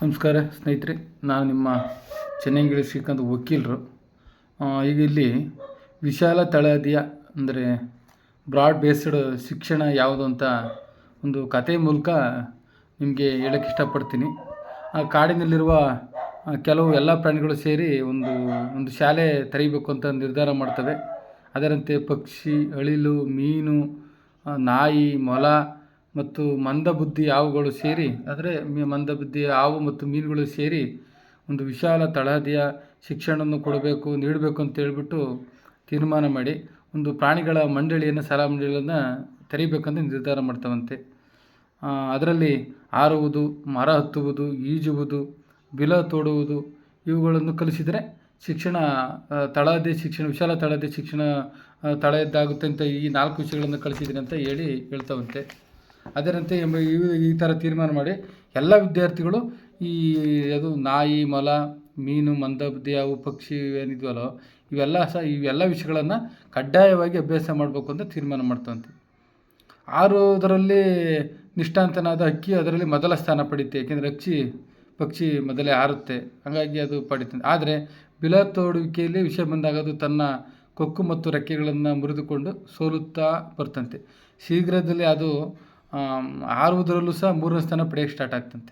ನಮಸ್ಕಾರ ಸ್ನೇಹಿತರೆ, ನಾನು ನಿಮ್ಮ ಚೆನ್ನಂಗಿಳಿ ಶ್ರೀಕಾಂತ್ ವಕೀಲರು. ಈಗ ಇಲ್ಲಿ ವಿಶಾಲ ತಳಹದಿಯ ಅಂದರೆ ಬ್ರಾಡ್ ಬೇಸ್ಡ್ ಶಿಕ್ಷಣ ಯಾವುದು ಅಂತ ಒಂದು ಕತೆ ಮೂಲಕ ನಿಮಗೆ ಹೇಳೋಕ್ಕೆ ಇಷ್ಟಪಡ್ತೀನಿ. ಆ ಕಾಡಿನಲ್ಲಿರುವ ಕೆಲವು ಎಲ್ಲ ಪ್ರಾಣಿಗಳು ಸೇರಿ ಒಂದು ಶಾಲೆ ತೆರೀಬೇಕು ಅಂತ ನಿರ್ಧಾರ ಮಾಡ್ತವೆ. ಅದರಂತೆ ಪಕ್ಷಿ, ಅಳಿಲು, ಮೀನು, ನಾಯಿ, ಮೊಲ ಮತ್ತು ಮಂದಬುದ್ಧಿ ಹಾವುಗಳು ಸೇರಿ, ಅಂದರೆ ಮಂದಬುದ್ಧಿ ಹಾವು ಮತ್ತು ಮೀನುಗಳು ಸೇರಿ ಒಂದು ವಿಶಾಲ ತಳಹದಿಯ ಶಿಕ್ಷಣವನ್ನು ನೀಡಬೇಕು ಅಂತ ಹೇಳ್ಬಿಟ್ಟು ತೀರ್ಮಾನ ಮಾಡಿ ಒಂದು ಪ್ರಾಣಿಗಳ ಮಂಡಳಿಯನ್ನು, ಶಾಲಾ ಮಂಡಳಿಯನ್ನು ತೆರೀಬೇಕಂತ ನಿರ್ಧಾರ ಮಾಡ್ತವಂತೆ. ಅದರಲ್ಲಿ ಹಾರುವುದು, ಮರ ಹತ್ತುವುದು, ಈಜುವುದು, ಬಿಲ ತೋಡುವುದು ಇವುಗಳನ್ನು ಕಲಿಸಿದರೆ ಶಿಕ್ಷಣ ವಿಶಾಲ ತಳಹದಿ ಶಿಕ್ಷಣ ತಳಹದ್ದಾಗುತ್ತೆ ಅಂತ ಈ 4 ವಿಷಯಗಳನ್ನು ಕಲಿಸಿದ್ರಿ ಅಂತ ಹೇಳ್ತಾವಂತೆ. ಅದರಂತೆ ಈ ಥರ ತೀರ್ಮಾನ ಮಾಡಿ ಎಲ್ಲ ವಿದ್ಯಾರ್ಥಿಗಳು ಅದು ನಾಯಿ, ಮೊಲ, ಮೀನು, ಮಂದಬುದ್ಧಿ ಹಾವು, ಪಕ್ಷಿ ಏನಿದ್ವಲ್ಲೋ ಇವೆಲ್ಲ ವಿಷಯಗಳನ್ನು ಕಡ್ಡಾಯವಾಗಿ ಅಭ್ಯಾಸ ಮಾಡಬೇಕು ಅಂತ ತೀರ್ಮಾನ ಮಾಡ್ತವಂತೆ. ಆರೋದರಲ್ಲಿ ನಿಷ್ಠಾಂತನಾದ ಹಕ್ಕಿ ಅದರಲ್ಲಿ ಮೊದಲ ಸ್ಥಾನ ಪಡೀತೆ. ಏಕೆಂದರೆ ಪಕ್ಷಿ ಮೊದಲೇ ಹಾರುತ್ತೆ, ಹಾಗಾಗಿ ಅದು ಪಡೀತಂತೆ. ಆದರೆ ಬಿಲ ತೋಡುವಿಕೆಯಲ್ಲಿ ವಿಷಯ ಬಂದಾಗ ಅದು ತನ್ನ ಕೊಕ್ಕು ಮತ್ತು ರೆಕ್ಕೆಗಳನ್ನು ಮುರಿದುಕೊಂಡು ಸೋಲುತ್ತಾ ಬರ್ತಂತೆ. ಶೀಘ್ರದಲ್ಲಿ ಅದು ಹಾರುವುದರಲ್ಲೂ ಸಹ 3ನೇ ಸ್ಥಾನ ಪಡೆಯೋಕ್ಕೆ ಸ್ಟಾರ್ಟ್ ಆಗ್ತಂತೆ,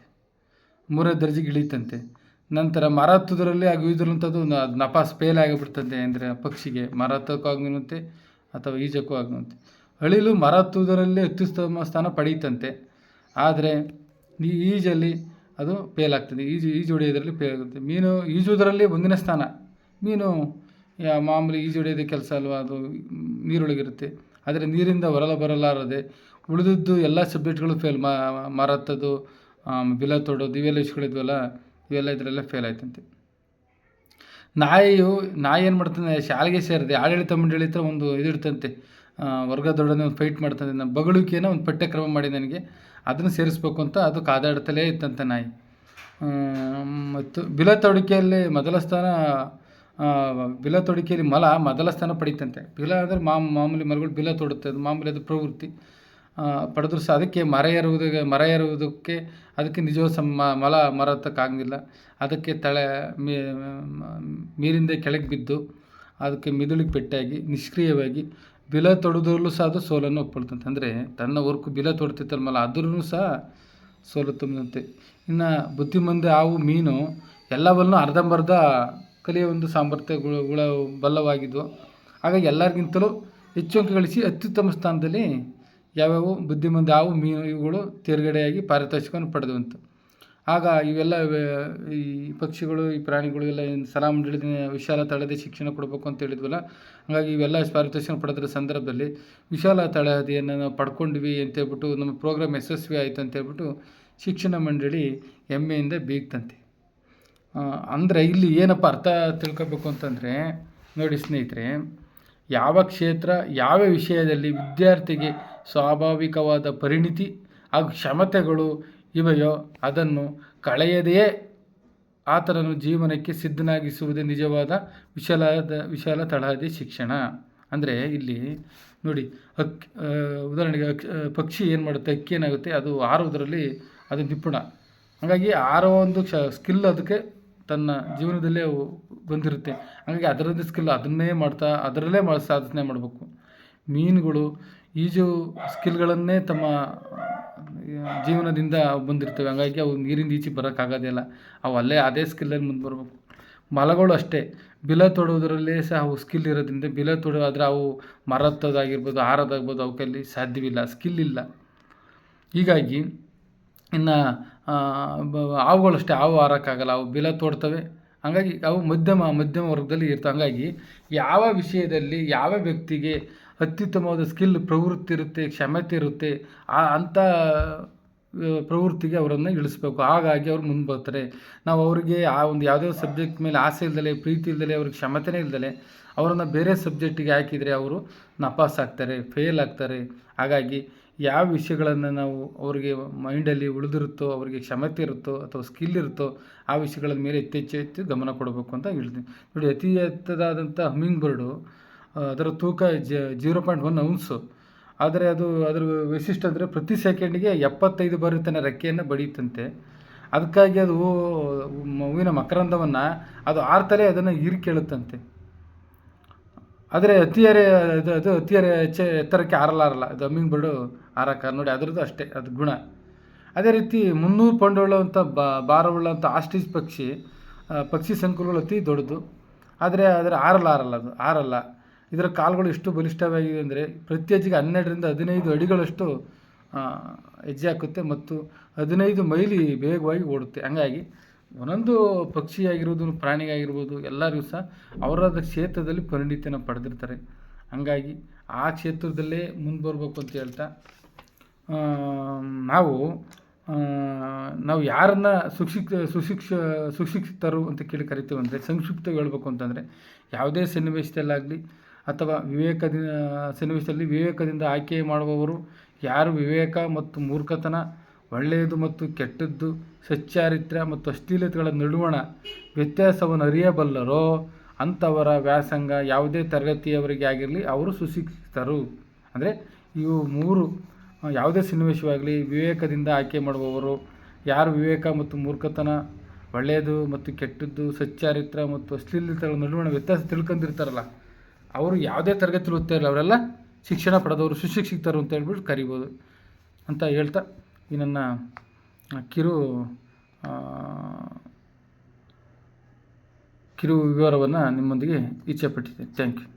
3ನೇ ದರ್ಜೆಗೆ ಇಳೀತಂತೆ. ನಂತರ ಮರ ಹತ್ತುವುದರಲ್ಲಿ ಈಜುವಂಥದ್ದು ನಪಾಸ್ ಫೇಲ್ ಆಗಿಬಿಡ್ತಂತೆ. ಅಂದರೆ ಪಕ್ಷಿಗೆ ಮರ ಹತ್ತೋಕ್ಕೂ ಆಗುವಂತೆ ಅಥವಾ ಈಜಕ್ಕೂ ಆಗುವಂತೆ. ಅಳಿಲು ಮರ ಹತ್ತುವುದರಲ್ಲಿ ಅತ್ಯುತ್ತಮ ಸ್ಥಾನ ಪಡೀತಂತೆ. ಆದರೆ ಈಜಲ್ಲಿ ಅದು ಫೇಲ್ ಆಗ್ತದೆ, ಈಜು ಹೊಡೆಯೋದ್ರಲ್ಲಿ ಫೇಲ್ ಆಗುತ್ತೆ. ಮೀನು ಈಜುವುದರಲ್ಲಿ 1ನೇ ಸ್ಥಾನ. ಮೀನು ಮಾಮೂಲಿ ಈಜು ಹೊಡೆಯೋದೇ ಕೆಲಸ ಅಲ್ವಾ, ಅದು ನೀರೊಳಗಿರುತ್ತೆ. ಆದರೆ ನೀರಿಂದ ಬರಲಾರದೆ ಉಳಿದದ್ದು ಎಲ್ಲ ಸಬ್ಜೆಕ್ಟ್ಗಳು ಫೇಲ್. ಮರ ಹತ್ತೋದು, ಬಿಲ ತೋಡೋದು, ಇವೆಲ್ಲ ವಿಷಯಗಳಿದ್ವಲ್ಲ, ಇದರೆಲ್ಲ ಫೇಲ್ ಆಯ್ತಂತೆ. ನಾಯಿ ಏನು ಮಾಡ್ತಾನೆ, ಶಾಲೆಗೆ ಸೇರಿದೆ ಆಡಳಿತ ಮಂಡಳಿ ಹತ್ರ ಒಂದು ಇದಿಡ್ತಂತೆ, ವರ್ಗದೊಡನೆ ಒಂದು ಫೈಟ್ ಮಾಡ್ತಂತೆ. ನಾನು ಬಗಳುವಿಕೆನ ಒಂದು ಪಠ್ಯಕ್ರಮ ಮಾಡಿ ನನಗೆ ಅದನ್ನು ಸೇರಿಸ್ಬೇಕು ಅಂತ ಅದು ಕಾದಾಡ್ತಲೇ ಇತ್ತಂತೆ ನಾಯಿ. ಮತ್ತು ಬಿಲ ತೋಡಿಕೆಯಲ್ಲಿ ಮೊಲ ಮೊದಲ ಸ್ಥಾನ ಪಡೀತಂತೆ. ಬಿಲ ಅಂದರೆ ಮಾಮೂಲಿ ಮರಗಳು ಬಿಲ ತೋಡುತ್ತೆ, ಅದು ಮಾಮೂಲಿ, ಅದು ಪ್ರವೃತ್ತಿ ಪಡೆದ್ರು ಸಹ ಅದಕ್ಕೆ ಮರ ಏರುವುದಕ್ಕೆ ಅದಕ್ಕೆ ನಿಜವಾದ ಮರ ಹತ್ತಕ್ಕಾಗಂಗಿಲ್ಲ. ಅದಕ್ಕೆ ನೀರಿಂದ ಕೆಳಗೆ ಬಿದ್ದು ಅದಕ್ಕೆ ಮಿದುಳಿಗೆ ಪೆಟ್ಟಾಗಿ ನಿಷ್ಕ್ರಿಯವಾಗಿ ಬಿಲ ತೊಡೋದ್ರಲ್ಲೂ ಸಹ ಅದು ಸೋಲನ್ನು ಒಪ್ಕೊಳ್ತಂತೆ. ಅಂದರೆ ತನ್ನ ವರ್ಕು ಬಿಲ ತೊಡ್ತಿತ್ತಲ್ಲ ಮಲ, ಅದ್ರೂ ಸಹ ಸೋಲು ತುಂಬಂತೆ. ಇನ್ನು ಬುದ್ಧಿಮಂದ ಹಾವು, ಮೀನು ಎಲ್ಲವನ್ನೂ ಅರ್ಧಂಬರ್ಧ ಕಲಿಯೋ ಒಂದು ಸಾಮರ್ಥ್ಯ ಬಲ್ಲವಾಗಿದ್ವು. ಹಾಗಾಗಿ ಎಲ್ಲರಿಗಿಂತಲೂ ಹೆಚ್ಚು ಅಂಕ ಗಳಿಸಿ ಅತ್ಯುತ್ತಮ ಸ್ಥಾನದಲ್ಲಿ ಯಾವ್ಯಾವ ಬುದ್ಧಿಮಂದ ಹಾವು, ಮೀನು ಇವುಗಳು ತೇರ್ಗಡೆಯಾಗಿ ಪಾರಿತೋಷಿಕವನ್ನು ಪಡೆದುವಂತು. ಆಗ ಇವೆಲ್ಲ ಈ ಪಕ್ಷಿಗಳು, ಈ ಪ್ರಾಣಿಗಳು ಎಲ್ಲ ಶಾಲಾ ಮಂಡಳಿ ವಿಶಾಲ ತಳಹದಿ ಶಿಕ್ಷಣ ಕೊಡಬೇಕು ಅಂತ ಹೇಳಿದ್ವಲ್ಲ, ಹಾಗಾಗಿ ಇವೆಲ್ಲ ಪಾರಿತೋಷಿಕ ಪಡೆದ್ರ ಸಂದರ್ಭದಲ್ಲಿ ವಿಶಾಲ ತಳಹದಿಯನ್ನು ನಾವು ಪಡ್ಕೊಂಡ್ವಿ ಅಂತೇಳ್ಬಿಟ್ಟು, ನಮ್ಮ ಪ್ರೋಗ್ರಾಮ್ ಯಶಸ್ವಿ ಆಯಿತು ಅಂತೇಳ್ಬಿಟ್ಟು ಶಿಕ್ಷಣ ಮಂಡಳಿ ಹೆಮ್ಮೆಯಿಂದ ಬೀಗ್ತಂತೆ. ಅಂದರೆ ಇಲ್ಲಿ ಏನಪ್ಪ ಅರ್ಥ ತಿಳ್ಕೊಬೇಕು ಅಂತಂದರೆ, ನೋಡಿ ಸ್ನೇಹಿತರೆ, ಯಾವ ಕ್ಷೇತ್ರ, ಯಾವ ವಿಷಯದಲ್ಲಿ ವಿದ್ಯಾರ್ಥಿಗೆ ಸ್ವಾಭಾವಿಕವಾದ ಪರಿಣಿತಿ ಹಾಗೂ ಕ್ಷಮತೆಗಳು ಇವೆಯೋ ಅದನ್ನು ಕಳೆಯದೆಯೇ ಆತನನ್ನು ಜೀವನಕ್ಕೆ ಸಿದ್ಧನಾಗಿಸುವುದೇ ನಿಜವಾದ ವಿಶಾಲ ತಳಹದಿ ಶಿಕ್ಷಣ. ಅಂದರೆ ಇಲ್ಲಿ ನೋಡಿ, ಉದಾಹರಣೆಗೆ ಪಕ್ಷಿ ಏನು ಮಾಡುತ್ತೆ, ಹಕ್ಕಿ ಏನಾಗುತ್ತೆ, ಅದು ಹಾರುವುದರಲ್ಲಿ ಅದು ನಿಪುಣ. ಹಾಗಾಗಿ ಹಾರೋ ಒಂದು ಸ್ಕಿಲ್ ಅದಕ್ಕೆ ತನ್ನ ಜೀವನದಲ್ಲೇ ಬಂದಿರುತ್ತೆ. ಹಾಗಾಗಿ ಅದರದ್ದು ಸ್ಕಿಲ್ ಅದರಲ್ಲೇ ಸಾಧನೆ ಮಾಡಬೇಕು. ಮೀನುಗಳು ಈಜು ಸ್ಕಿಲ್ಗಳನ್ನೇ ತಮ್ಮ ಜೀವನದಿಂದ ಬಂದಿರ್ತವೆ. ಹಾಗಾಗಿ ಅವು ನೀರಿಂದ ಈಚೆ ಬರೋಕ್ಕಾಗೋದಿಲ್ಲ, ಅವು ಅದೇ ಸ್ಕಿಲ್ಲಲ್ಲಿ ಮುಂದೆ ಬರಬೇಕು. ಮೊಲಗಳು ಅಷ್ಟೇ, ಬಿಲ ತೊಡೋದ್ರಲ್ಲೇ ಸಹ ಅವು ಸ್ಕಿಲ್ ಇರೋದ್ರಿಂದ ಬಿಲ ತೊಡೋದಾದರೆ ಅವು ಮರ ಹತ್ತೋದಾಗಿರ್ಬೋದು, ಹಾರೋದಾಗ್ಬೋದು, ಅವಕ್ಕಲ್ಲಿ ಸಾಧ್ಯವಿಲ್ಲ, ಸ್ಕಿಲ್ ಇಲ್ಲ. ಹೀಗಾಗಿ ಇನ್ನು ಹಾವುಗಳಷ್ಟೇ, ಹಾವು ಹಾರೋಕ್ಕಾಗಲ್ಲ, ಅವು ಬಿಲ ತೋಡ್ತವೆ. ಹಾಗಾಗಿ ಅವು ಮಧ್ಯಮ ವರ್ಗದಲ್ಲಿ ಇರ್ತವೆ. ಹಾಗಾಗಿ ಯಾವ ವಿಷಯದಲ್ಲಿ ಯಾವ ವ್ಯಕ್ತಿಗೆ ಅತ್ಯುತ್ತಮವಾದ ಸ್ಕಿಲ್, ಪ್ರವೃತ್ತಿ ಇರುತ್ತೆ, ಕ್ಷಮತೆ ಇರುತ್ತೆ, ಅಂಥ ಪ್ರವೃತ್ತಿಗೆ ಅವರನ್ನು ಇಳಿಸ್ಬೇಕು. ಹಾಗಾಗಿ ಅವ್ರು ಮುಂದೆ ಬರ್ತಾರೆ. ನಾವು ಅವರಿಗೆ ಒಂದು ಯಾವುದೇ ಸಬ್ಜೆಕ್ಟ್ ಮೇಲೆ ಆಸೆ ಇಲ್ದಲೆ, ಪ್ರೀತಿ ಇಲ್ದಲೆ, ಅವ್ರಿಗೆ ಕ್ಷಮತೆನೇ ಇಲ್ದಲೆ ಅವರನ್ನು ಬೇರೆ ಸಬ್ಜೆಕ್ಟಿಗೆ ಹಾಕಿದರೆ ಅವರು ನಪಾಸ್ ಆಗ್ತಾರೆ, ಫೇಲ್ ಆಗ್ತಾರೆ. ಹಾಗಾಗಿ ಯಾವ ವಿಷಯಗಳನ್ನು ನಾವು ಅವರಿಗೆ ಮೈಂಡಲ್ಲಿ ಉಳಿದಿರುತ್ತೋ, ಅವರಿಗೆ ಕ್ಷಮತೆ ಇರುತ್ತೋ ಅಥವಾ ಸ್ಕಿಲ್ ಇರುತ್ತೋ ಆ ವಿಷಯಗಳ ಮೇಲೆ ಹೆಚ್ಚು ಗಮನ ಕೊಡಬೇಕು ಅಂತ ಹೇಳ್ತೀನಿ. ನೋಡಿ, ಅತಿ ಎತ್ತರವಾದಂಥ ಹಮ್ಮಿಂಗ್ ಬರ್ಡು, ಅದರ ತೂಕ 0.1 ಔನ್ಸು. ಆದರೆ ಅದರ ವೈಶಿಷ್ಟ್ಯ ಅಂದರೆ ಪ್ರತಿ ಸೆಕೆಂಡಿಗೆ 75 ಬಾರಿ ತನ್ನ ರೆಕ್ಕೆಯನ್ನು ಬಡಿಯುತ್ತಂತೆ. ಅದಕ್ಕಾಗಿ ಅದು ಹೂವಿನ ಮಕರಂದವನ್ನು ಅದು ಆರ್ತಲೇ ಅದನ್ನು ಹೀರಿಕೊಳ್ಳುತ್ತಂತೆ. ಆದರೆ ಅದು ಅತಿಯಾರೆ ಎತ್ತರಕ್ಕೆ ಹಾರಲಾರಲ್ಲ. ಅದು ಹಮ್ಮಿಂಗ್ ಬರ್ಡು ಹಾರಕ್ಕೆ ನೋಡಿ ಅದರದ್ದು ಅಷ್ಟೇ ಅದು ಗುಣ. ಅದೇ ರೀತಿ 300 ಪೌಂಡುಳ್ಳಂಥ ಭಾರವುಳ್ಳಂಥ ಆಸ್ಟ್ರಿಚ್ ಪಕ್ಷಿ ಸಂಕುಲಗಳು ಅತಿ ದೊಡ್ಡದು. ಆದರೆ ಹಾರಲ್ಲ. ಇದರ ಕಾಲುಗಳು ಎಷ್ಟು ಬಲಿಷ್ಠವಾಗಿದೆ ಅಂದರೆ ಪ್ರತಿ ಹೆಜ್ಜೆಗೆ 12ರಿಂದ 15 ಅಡಿಗಳಷ್ಟು ಹೆಜ್ಜೆ ಹಾಕುತ್ತೆ ಮತ್ತು 15 ಮೈಲಿ ವೇಗವಾಗಿ ಓಡುತ್ತೆ. ಹಂಗಾಗಿ ಒಂದೊಂದು ಪಕ್ಷಿಯಾಗಿರ್ಬೋದು, ಪ್ರಾಣಿಯಾಗಿರ್ಬೋದು, ಎಲ್ಲರಿಗೂ ಸಹ ಅವರಾದ ಕ್ಷೇತ್ರದಲ್ಲಿ ಪರಿಣಿತಿಯನ್ನು ಪಡೆದಿರ್ತಾರೆ. ಹಂಗಾಗಿ ಆ ಕ್ಷೇತ್ರದಲ್ಲೇ ಮುಂದೆ ಬರಬೇಕು ಅಂತ ಹೇಳ್ತಾ, ನಾವು ಯಾರನ್ನು ಸುಶಿಕ್ಷಿತರು ಅಂತ ಕರಿತೀವಿ ಅಂದರೆ, ಸಂಕ್ಷಿಪ್ತವಾಗಿ ಹೇಳ್ಬೇಕು ಅಂತಂದರೆ, ಯಾವುದೇ ಸನ್ನಿವೇಶದಲ್ಲಾಗಲಿ ಅಥವಾ ಸನ್ನಿವೇಶದಲ್ಲಿ ವಿವೇಕದಿಂದ ಆಯ್ಕೆ ಮಾಡುವವರು ಯಾರು ವಿವೇಕ ಮತ್ತು ಮೂರ್ಖತನ, ಒಳ್ಳೆಯದು ಮತ್ತು ಕೆಟ್ಟದ್ದು, ಸಚ್ಚಾರಿತ್ರ್ಯ ಮತ್ತು ಅಶ್ಲೀಲತೆಗಳ ನಡುವಣ ವ್ಯತ್ಯಾಸವನ್ನು ಅರಿಯಬಲ್ಲರೋ ಅಂಥವರ ವ್ಯಾಸಂಗ ಯಾವುದೇ ತರಗತಿಯವರಿಗೆ ಆಗಿರಲಿ ಅವರು ಸುಶಿಕ್ಷಿತರು. ಅಂದರೆ ಇವು 3 ಯಾವುದೇ ಸನ್ನಿವೇಶವಾಗಲಿ ವಿವೇಕದಿಂದ ಆಯ್ಕೆ ಮಾಡುವವರು, ಯಾರು ವಿವೇಕ ಮತ್ತು ಮೂರ್ಖತನ, ಒಳ್ಳೆಯದು ಮತ್ತು ಕೆಟ್ಟದ್ದು, ಸಚ್ಚಾರಿತ್ರ್ಯ ಮತ್ತು ಅಶ್ಲೀಲತೆಗಳ ನಡುವಣ ವ್ಯತ್ಯಾಸ ತಿಳ್ಕೊಂಡಿರ್ತಾರಲ್ಲ, ಅವರು ಯಾವುದೇ ತರಗತಿಲಿ ಓದ್ತಾ ಇರಲ್ಲ, ಅವರೆಲ್ಲ ಶಿಕ್ಷಣ ಪಡೆದವರು ಸುಶಿಕ್ಷಿತರು ಅಂತ ಹೇಳ್ಬಿಟ್ಟು ಕರಿಬೋದು ಅಂತ ಹೇಳ್ತಾ ಈ ನನ್ನ ಕಿರು ವಿವರವನ್ನು ನಿಮ್ಮೊಂದಿಗೆ ಇಚ್ಛೆಪಟ್ಟಿದ್ದೆ. Thank you.